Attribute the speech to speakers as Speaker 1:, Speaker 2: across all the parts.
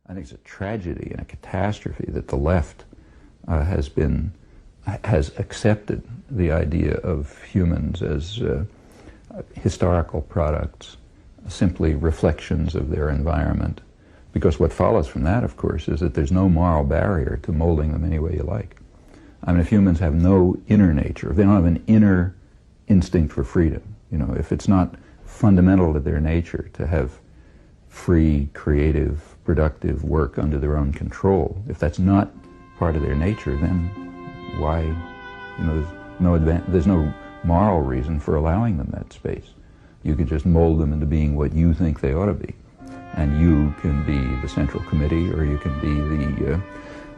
Speaker 1: I think it's a tragedy and a catastrophe that the left has accepted the idea of humans as historical products, simply reflections of their environment. Because what follows from that, of course, is that there's no moral barrier to molding them any way you like. I mean, if humans have no inner nature, if they don't have an inner instinct for freedom, you know, if it's not fundamental to their nature to have free, creative, productive work under their own control, if that's not part of their nature, then why, you know, there's no moral reason for allowing them that space. You could just mold them into being what you think they ought to be. And you can be the central committee, or you can be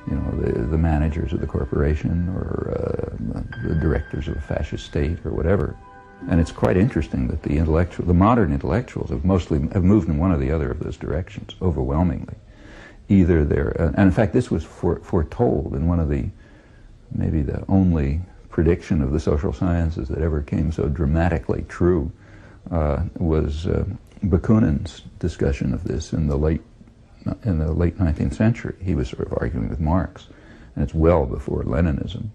Speaker 1: the managers of the corporation, or the directors of a fascist state, or whatever. And it's quite interesting that the modern intellectuals have moved in one or the other of those directions, overwhelmingly. Either they're, and in fact this was foretold in one of maybe the only prediction of the social sciences that ever came so dramatically true, was Bakunin's discussion of this in the late 19th century. He was sort of arguing with Marx, and it's well before Leninism.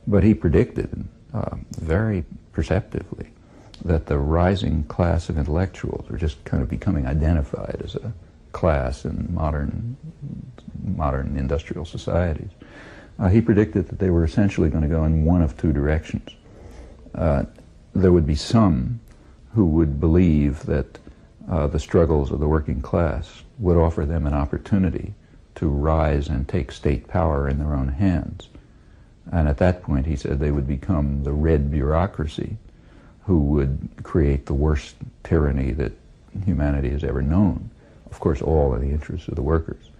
Speaker 1: But he predicted very perceptively that the rising class of intellectuals were just kind of becoming identified as a class in modern industrial societies. He predicted that they were essentially going to go in one of two directions. There would be some who would believe that the struggles of the working class would offer them an opportunity to rise and take state power in their own hands. And at that point, he said, they would become the red bureaucracy who would create the worst tyranny that humanity has ever known. Of course, all in the interests of the workers.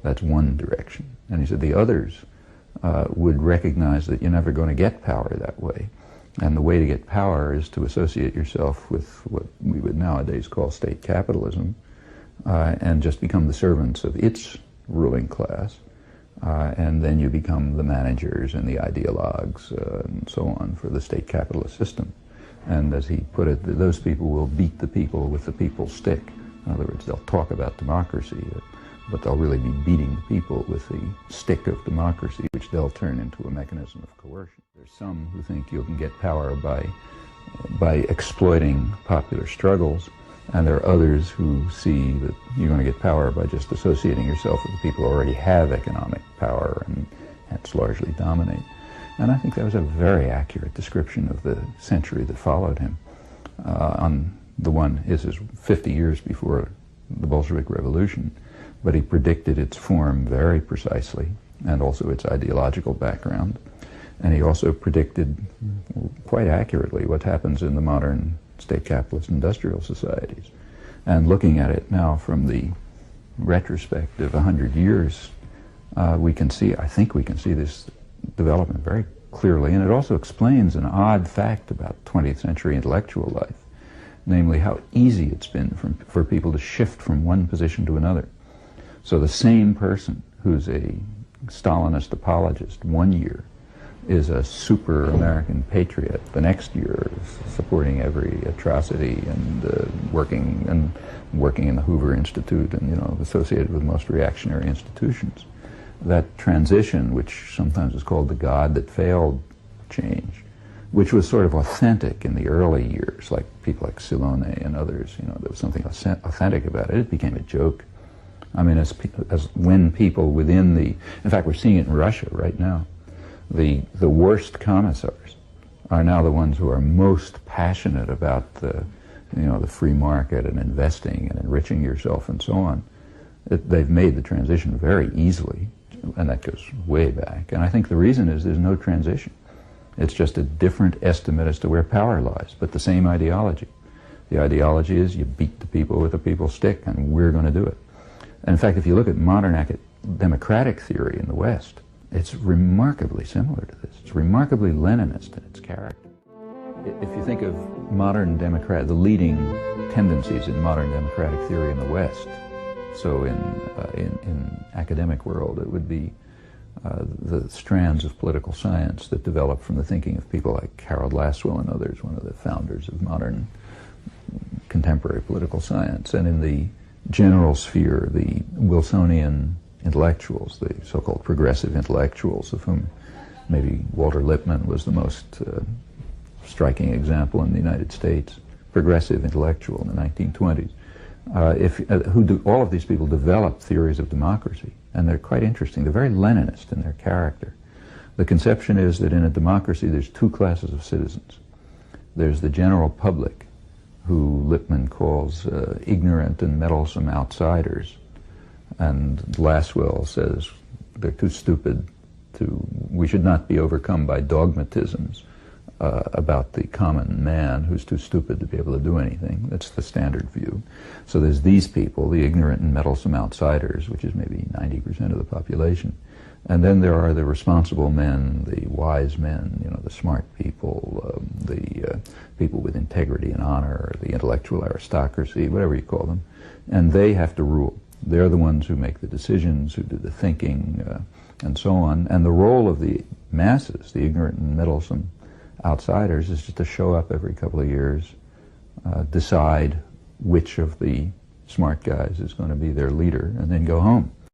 Speaker 1: That's one direction. And he said the others would recognize that you're never going to get power that way. And the way to get power is to associate yourself with what we would nowadays call state capitalism, and just become the servants of its ruling class. And then you become the managers and the ideologues and so on for the state capitalist system. And as he put it, those people will beat the people with the people's stick. In other words, they'll talk about democracy, but they'll really be beating the people with the stick of democracy, which they'll turn into a mechanism of coercion. There's some who think you can get power by exploiting popular struggles, and there are others who see that you're going to get power by just associating yourself with the people who already have economic power and hence largely dominate. And I think that was a very accurate description of the century that followed him. On the one, his is 50 years before the Bolshevik Revolution, but he predicted its form very precisely, and also its ideological background. And he also predicted quite accurately what happens in the modern state capitalist industrial societies. And looking at it now from the retrospect of 100 years, we can see, I think we can see this development very clearly, and it also explains an odd fact about 20th century intellectual life, namely how easy it's been for people to shift from one position to another. So the same person who's a Stalinist apologist one year is a super American patriot the next year, supporting every atrocity and working in the Hoover Institute and, you know, associated with most reactionary institutions. That transition, which sometimes is called the God that failed change, which was sort of authentic in the early years, like people like Silone and others, you know, there was something authentic about it. It became a joke. I mean, as when people within in fact, we're seeing it in Russia right now. The worst commissars are now the ones who are most passionate about the free market and investing and enriching yourself and so on. They've made the transition very easily, and that goes way back. And I think the reason is there's no transition. It's just a different estimate as to where power lies, but the same ideology. The ideology is you beat the people with the people's stick, and we're going to do it. And in fact, if you look at modern democratic theory in the West, it's remarkably similar to this. It's remarkably Leninist in its character. If you think of the leading tendencies in modern democratic theory in the West, so in academic world, it would be the strands of political science that developed from the thinking of people like Harold Lasswell and others, one of the founders of modern contemporary political science. And in the general sphere, the Wilsonian intellectuals, the so-called progressive intellectuals, of whom maybe Walter Lippmann was the most striking example in the United States, progressive intellectual in the 1920s. All of these people developed theories of democracy, and they're quite interesting. They're very Leninist in their character. The conception is that in a democracy there's two classes of citizens. There's the general public, who Lippmann calls ignorant and meddlesome outsiders, and Lasswell says they're too stupid we should not be overcome by dogmatisms about the common man who's too stupid to be able to do anything. That's the standard view. So there's these people, the ignorant and meddlesome outsiders, which is maybe 90% of the population. And then there are the responsible men, the wise men, the smart people, the people with integrity and honor, the intellectual aristocracy, whatever you call them. And they have to rule. They're the ones who make the decisions, who do the thinking, and so on. And the role of the masses, the ignorant and meddlesome outsiders, is just to show up every couple of years, decide which of the smart guys is going to be their leader, and then go home.